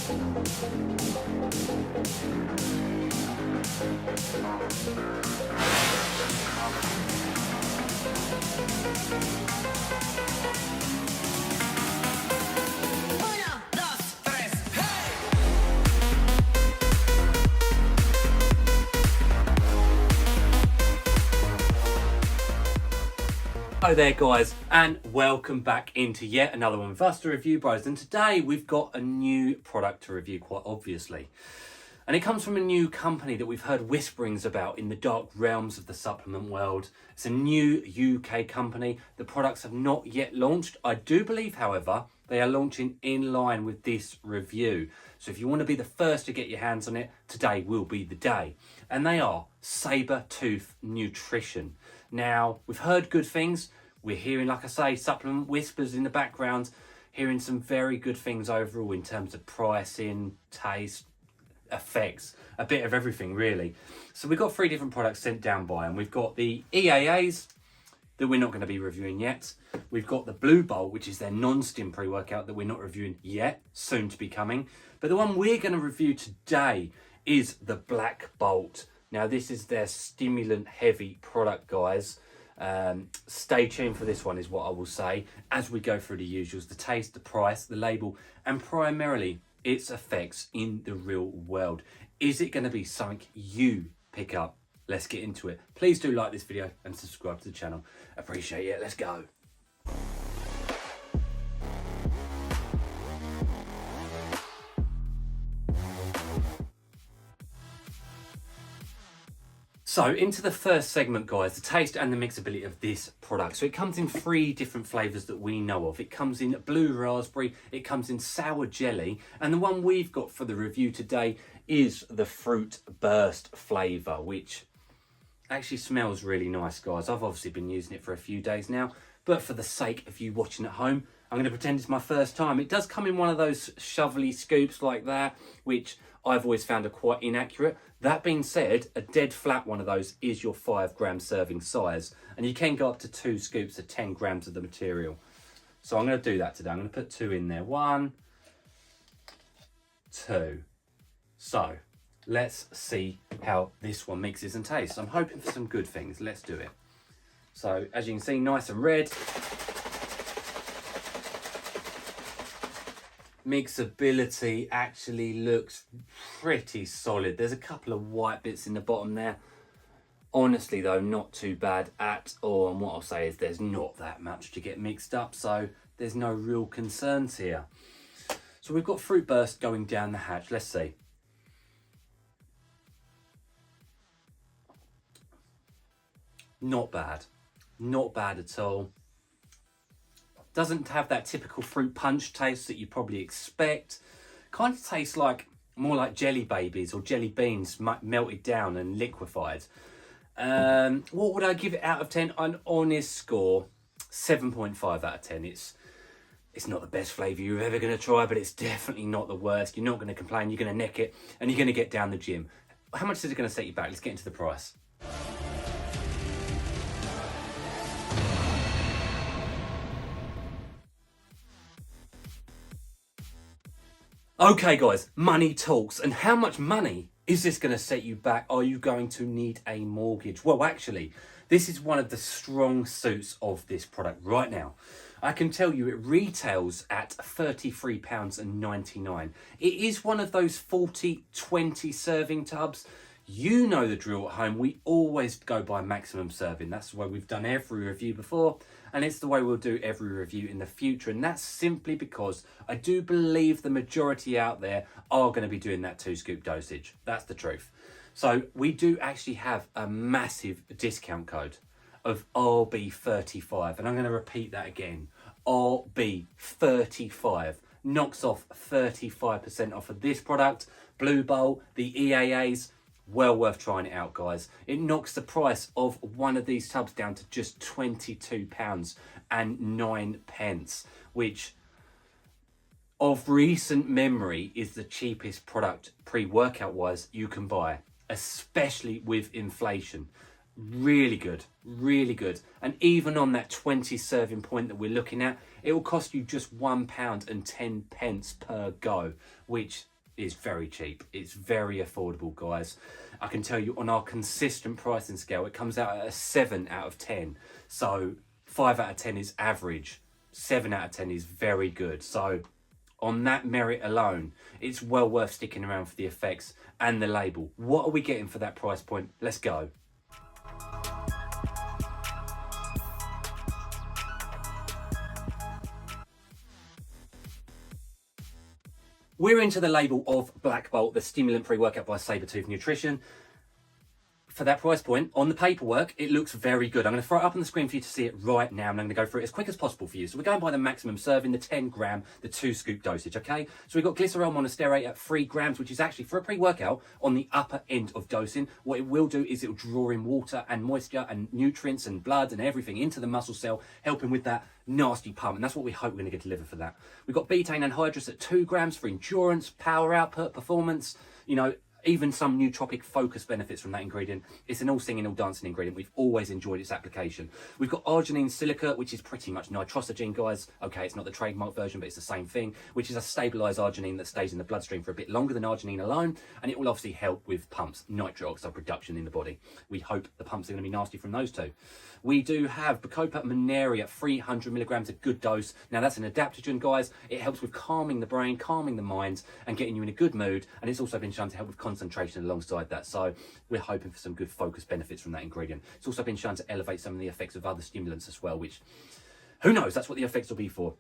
Hello there guys, and welcome back into yet another one with us, the Review Bros, and today we've got a new product to review, quite obviously. And it comes from a new company that we've heard whisperings about in the dark realms of the supplement world. It's a new UK company. The products have not yet launched. I do believe, however, they are launching in line with this review. So if you want to be the first to get your hands on it, today will be the day. And they are Saber Tooth Nutrition. Now, we've heard good things. We're hearing, like I say, supplement whispers in the background, hearing some very good things overall in terms of pricing, taste, effects, a bit of everything really. So we've got 3 different products sent down by them. We've got the EAAs that we're not going to be reviewing yet. We've got the Blue Bolt, which is their non-stim pre-workout that we're not reviewing yet, soon to be coming. But the one we're going to review today is the Black Bolt. Now this is their stimulant heavy product, guys. Stay tuned for this one is what I will say as we go through the usuals, the taste, the price, the label, and primarily its effects in the real world. Is it going to be something you pick up? Let's get into it. Please do like this video and subscribe to the channel. Appreciate it. Let's go. So into the first segment, guys, the taste and the mixability of this product. So it comes in 3 different flavours that we know of. It comes in blue raspberry, it comes in sour jelly, and the one we've got for the review today is the fruit burst flavour, which actually smells really nice, guys. I've obviously been using it for a few days now, but for the sake of you watching at home, I'm going to pretend it's my first time. It does come in one of those shovelly scoops like that, which I've always found are quite inaccurate. That being said, a dead flat one of those is your 5 gram serving size, and you can go up to 2 scoops of 10 grams of the material. So I'm going to do that today. I'm going to put 2 in there. 1, 2. So let's see how this one mixes and tastes. I'm hoping for some good things. Let's do it. So as you can see, nice and red. Mixability actually looks pretty solid. There's a couple of white bits in the bottom there. Honestly though, not too bad at all. And what I'll say is there's not that much to get mixed up, so there's no real concerns here. So we've got fruit burst going down the hatch. Let's see. Not bad. Not bad at all. Doesn't have that typical fruit punch taste that you probably expect. Kind of tastes like more like jelly babies or jelly beans melted down and liquefied. What would I give it out of 10? An honest score, 7.5 out of 10. It's not the best flavour you're ever going to try, but it's definitely not the worst. You're not going to complain. You're going to neck it, and you're going to get down the gym. How much is it going to set you back? Let's get into the price. Okay guys, money talks. And how much money is this going to set you back? Are you going to need a mortgage? Well, actually, this is one of the strong suits of this product right now. I can tell you it retails at £33.99. It is one of those 40-20 serving tubs. You know the drill at home. We always go by maximum serving. That's the way we've done every review before, and it's the way we'll do every review in the future. And that's simply because I do believe the majority out there are going to be doing that 2 scoop dosage. That's the truth. So we do actually have a massive discount code of RB35, and I'm going to repeat that again. RB35 knocks off 35% off of this product. Blue Bolt, the EAAs. Well worth trying it out, guys. It knocks the price of one of these tubs down to just £22.09, which of recent memory is the cheapest product pre-workout wise you can buy, especially with inflation. Really good, really good. And even on that 20 serving point that we're looking at, it will cost you just £1.10 per go, which is very cheap. It's very affordable, guys. I can tell you on our consistent pricing scale, it comes out at a 7 out of 10. So 5 out of 10 is average. 7 out of 10 is very good. So on that merit alone, it's well worth sticking around for the effects and the label. What are we getting for that price point? Let's go. We're into the label of BLACKBOLT, the stimulant pre-workout by Sabertooth Nutrition. For that price point, on the paperwork, it looks very good. I'm going to throw it up on the screen for you to see it right now, and I'm going to go through it as quick as possible for you. So we're going by the maximum serving, the 10 gram, the 2 scoop dosage, okay? So we've got glycerol monosterate at 3 grams, which is actually, for a pre-workout, on the upper end of dosing. What it will do is it will draw in water and moisture and nutrients and blood and everything into the muscle cell, helping with that nasty pump, and that's what we hope we're going to get delivered for that. We've got betaine anhydrous at 2 grams for endurance, power output, performance, you know, even some nootropic focus benefits from that ingredient. It's an all singing, all dancing ingredient. We've always enjoyed its application. We've got arginine silicate, which is pretty much nitrosogene, guys. Okay, it's not the trademark version, but it's the same thing, which is a stabilised arginine that stays in the bloodstream for a bit longer than arginine alone, and it will obviously help with pumps, nitric oxide production in the body. We hope the pumps are going to be nasty from those two. We do have Bacopa Moneri 300 milligrams, a good dose. Now that's an adaptogen, guys. It helps with calming the brain, calming the mind, and getting you in a good mood. And it's also been shown to help with concentration alongside that. So we're hoping for some good focus benefits from that ingredient. It's also been shown to elevate some of the effects of other stimulants as well, which, who knows, that's what the effects will be for.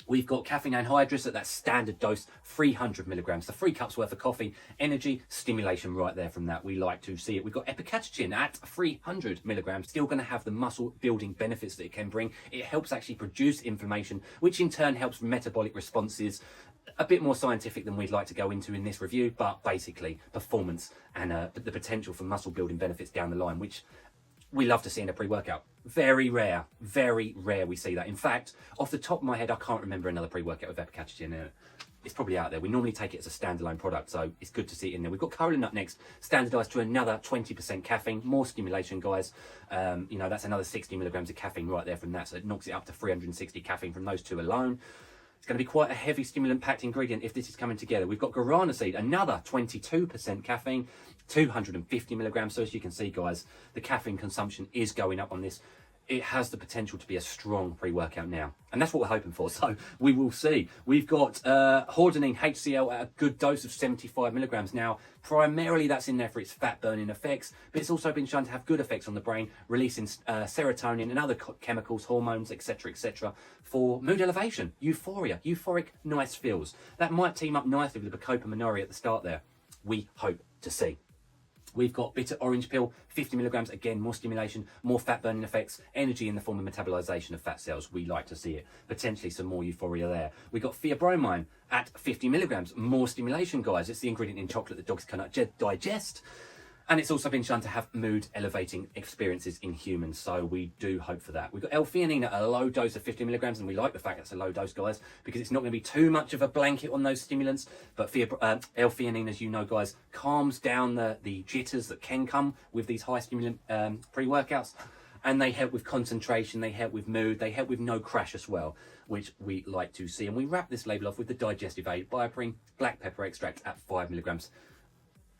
We've got caffeine anhydrous at that standard dose, 300 milligrams, so 3 cups worth of coffee, energy, stimulation right there from that. We like to see it. We've got epicatechin at 300 milligrams, still going to have the muscle building benefits that it can bring. It helps actually produce inflammation, which in turn helps with metabolic responses. A bit more scientific than we'd like to go into in this review, but basically performance and the potential for muscle building benefits down the line, which we love to see in a pre-workout. Very rare we see that. In fact, off the top of my head, I can't remember another pre-workout with epicatechin in it. It's probably out there. We normally take it as a standalone product, so it's good to see it in there. We've got cola nut next, standardized to another 20% caffeine, more stimulation, guys. You know, that's another 60 milligrams of caffeine right there from that, so it knocks it up to 360 caffeine from those two alone. It's going to be quite a heavy stimulant-packed ingredient if this is coming together. We've got guarana seed, another 22% caffeine, 250 milligrams. So as you can see, guys, the caffeine consumption is going up on this. It has the potential to be a strong pre-workout now. And that's what we're hoping for. So we will see. We've got hordenine HCl at a good dose of 75 milligrams. Now, primarily that's in there for its fat burning effects, but it's also been shown to have good effects on the brain, releasing serotonin and other chemicals, hormones, etc., for mood elevation, euphoria, euphoric, nice feels. That might team up nicely with the Bacopa Moneri at the start there. We hope to see. We've got bitter orange pill, 50 milligrams, again, more stimulation, more fat burning effects, energy in the form of metabolization of fat cells. We like to see it. Potentially some more euphoria there. We've got theobromine at 50 milligrams, more stimulation, guys. It's the ingredient in chocolate that dogs cannot digest. And it's also been shown to have mood elevating experiences in humans, so we do hope for that. We've got L-theanine at a low dose of 50 milligrams, and we like the fact it's a low dose, guys, because it's not going to be too much of a blanket on those stimulants. But L-theanine, as you know, guys, calms down the jitters that can come with these high stimulant pre-workouts, and they help with concentration, they help with mood, they help with no crash as well, which we like to see. And we wrap this label off with the digestive aid, bioprine, black pepper extract at 5 milligrams.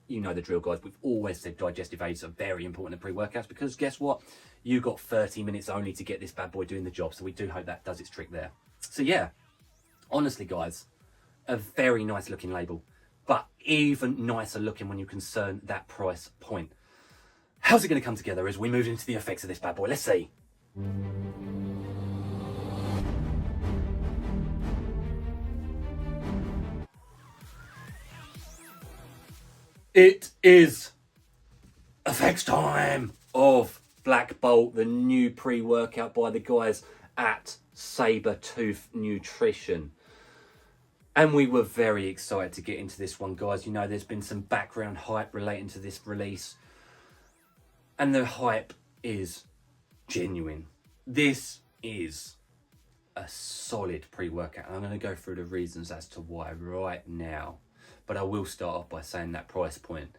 You know the drill, guys. We've always said digestive aids are very important in pre-workouts because guess what? You got 30 minutes only to get this bad boy doing the job. So we do hope that does its trick there. So yeah, honestly, guys, a very nice looking label, but even nicer looking when you concern that price point. How's it going to come together as we move into the effects of this bad boy? Let's see. It is effects time of BLACKBOLT, the new pre-workout by the guys at Sabertooth Nutrition. And we were very excited to get into this one, guys. You know, there's been some background hype relating to this release. And the hype is genuine. This is a solid pre-workout. I'm going to go through the reasons as to why right now. But I will start off by saying that price point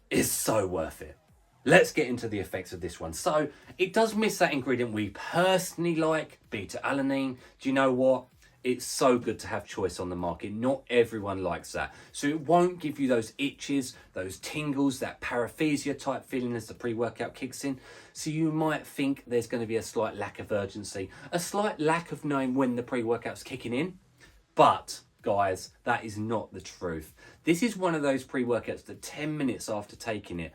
is so worth it. Let's get into the effects of this one. So it does miss that ingredient we personally like, beta-alanine. Do you know what? It's so good to have choice on the market. Not everyone likes that. So it won't give you those itches, those tingles, that paraphasia type feeling as the pre-workout kicks in. So you might think there's going to be a slight lack of urgency, a slight lack of knowing when the pre-workout's kicking in. But guys, that is not the truth. This is one of those pre-workouts that 10 minutes after taking it,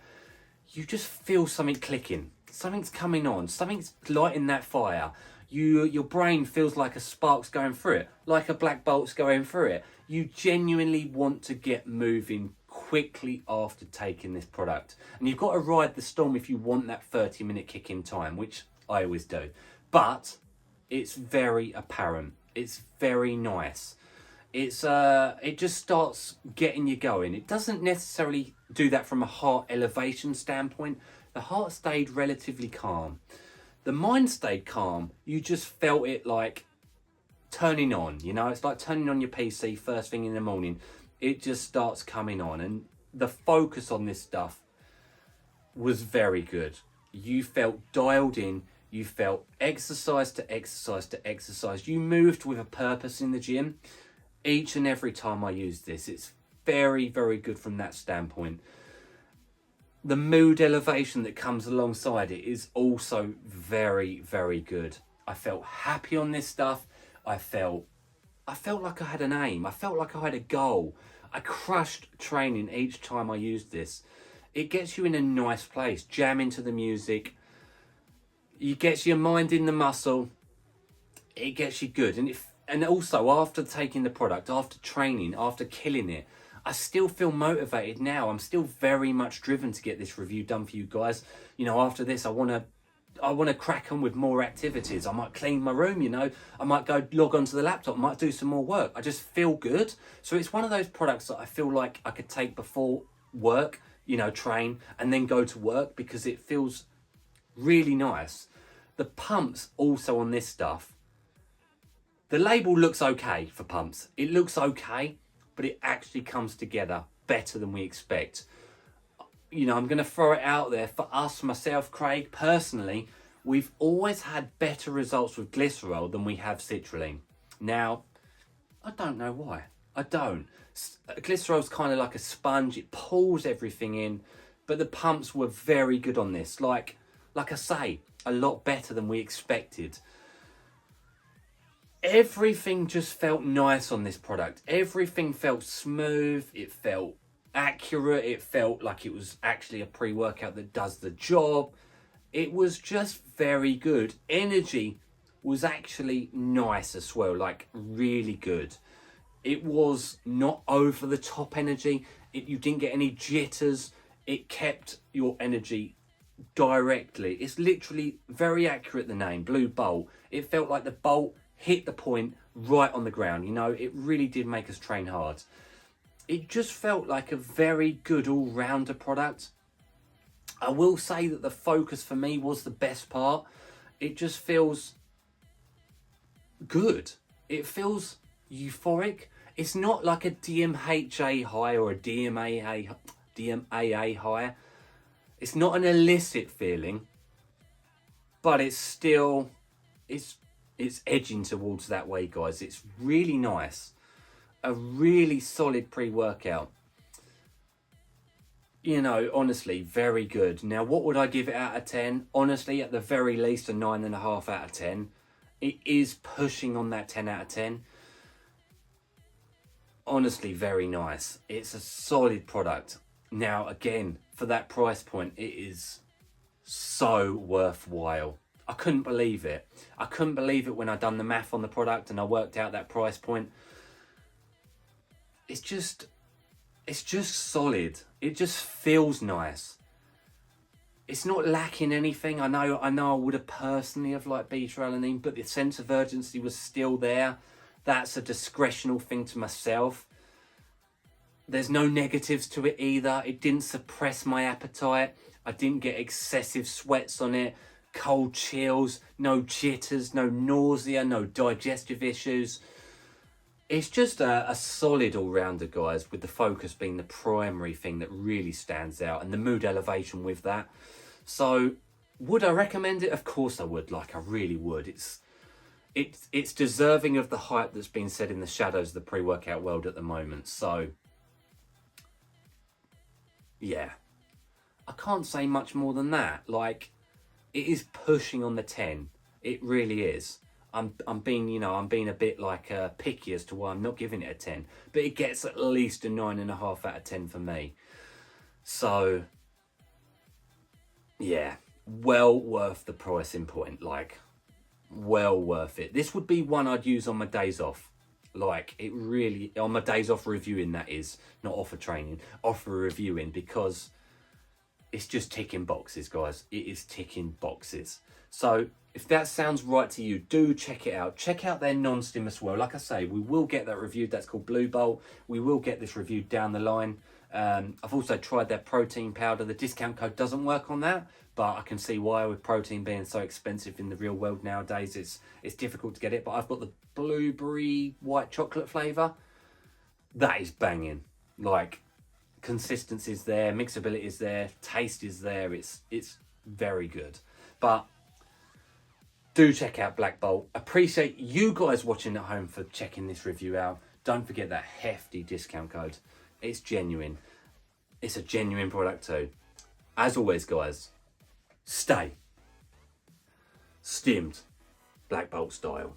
you just feel something clicking. Something's coming on. Something's lighting that fire. Your brain feels like a spark's going through it, like a black bolt's going through it. You genuinely want to get moving quickly after taking this product. And you've got to ride the storm if you want that 30-minute kick-in time, which I always do. But it's very apparent. It's very nice. It just starts getting you going. It doesn't necessarily do that from a heart elevation standpoint. The heart stayed relatively calm. The mind stayed calm. You just felt it like turning on, you know? It's like turning on your PC first thing in the morning. It just starts coming on. And the focus on this stuff was very good. You felt dialed in. You felt exercise to exercise to exercise. You moved with a purpose in the gym. Each and every time I use this, it's very, very good from that standpoint. The mood elevation that comes alongside it is also very, very good. I felt happy on this stuff. I felt like I had an aim. I felt like I had a goal. I crushed training each time I used this. It gets you in a nice place. Jam into the music. It gets your mind in the muscle. It gets you good. And also after taking the product, after training, after killing it, I still feel motivated now. I'm still very much driven to get this review done for you guys. You know, after this, I want to crack on with more activities. I might clean my room, you know. I might go log onto the laptop. I might do some more work. I just feel good. So it's one of those products that I feel like I could take before work, you know, train, and then go to work because it feels really nice. The pumps also on this stuff. The label looks okay for pumps. It looks okay, but it actually comes together better than we expect. You know, I'm going to throw it out there for us, myself, Craig, personally, we've always had better results with glycerol than we have citrulline. Now, I don't know why. I don't. Glycerol's kind of like a sponge. It pulls everything in, but the pumps were very good on this. Like I say, a lot better than we expected. Everything just felt nice on this product. Everything felt smooth. It felt accurate. It felt like it was actually a pre-workout that does the job. It was just very good. Energy was actually nice as well, like really good. It was not over the top energy. You didn't get any jitters. It kept your energy directly. It's literally very accurate, the name, Blue Bolt. It felt like the bolt hit the point right on the ground. You know, it really did make us train hard. It just felt like a very good all-rounder product. I will say that the focus for me was the best part. It just feels good. It feels euphoric. It's not like a DMHA high or a DMAA high. It's not an illicit feeling, but it's still, it's edging towards that way, guys. It's really nice. A really solid pre-workout. You know, honestly, very good. Now, what would I give it out of 10? Honestly, at the very least, a 9.5 out of 10. It is pushing on that 10 out of 10. Honestly, very nice. It's a solid product. Now, again, for that price point, it is so worthwhile. I couldn't believe it. I couldn't believe it when I done the math on the product and I worked out that price point. It's just solid. It just feels nice. It's not lacking anything. I know I would have personally have liked beta-alanine, but the sense of urgency was still there. That's a discretional thing to myself. There's no negatives to it either. It didn't suppress my appetite. I didn't get excessive sweats on it. Cold chills, no jitters, no nausea, no digestive issues. It's just a solid all-rounder, guys, with the focus being the primary thing that really stands out and the mood elevation with that. So, would I recommend it? Of course I would, like I really would. it's deserving of the hype that's been said in the shadows of the pre-workout world at the moment. So yeah, I can't say much more than that. Like, it is pushing on the 10. It really is. I'm being, you know, I'm being a bit like picky as to why I'm not giving it a 10, but it gets at least a 9.5 out of 10 for me. So yeah, well worth the pricing point. Like, well worth it. This would be one I'd use on my days off. Like, it really, on my days off reviewing, that is, not off for training, off for reviewing, because it's just ticking boxes, guys. It is ticking boxes. So if that sounds right to you, do check it out. Check out their non-stim as well. Like I say, we will get that reviewed. That's called BLACKBOLT. We will get this reviewed down the line. I've also tried their protein powder. The discount code doesn't work on that, but I can see why, with protein being so expensive in the real world nowadays. It's difficult to get it, but I've got the blueberry white chocolate flavour. That is banging. Like, consistency is there, mixability is there, taste is there. It's very good. But do check out BLACKBOLT. Appreciate you guys watching at home for checking this review out. Don't forget that hefty discount code. It's genuine. It's a genuine product too. As always, guys, stay stimmed BLACKBOLT style.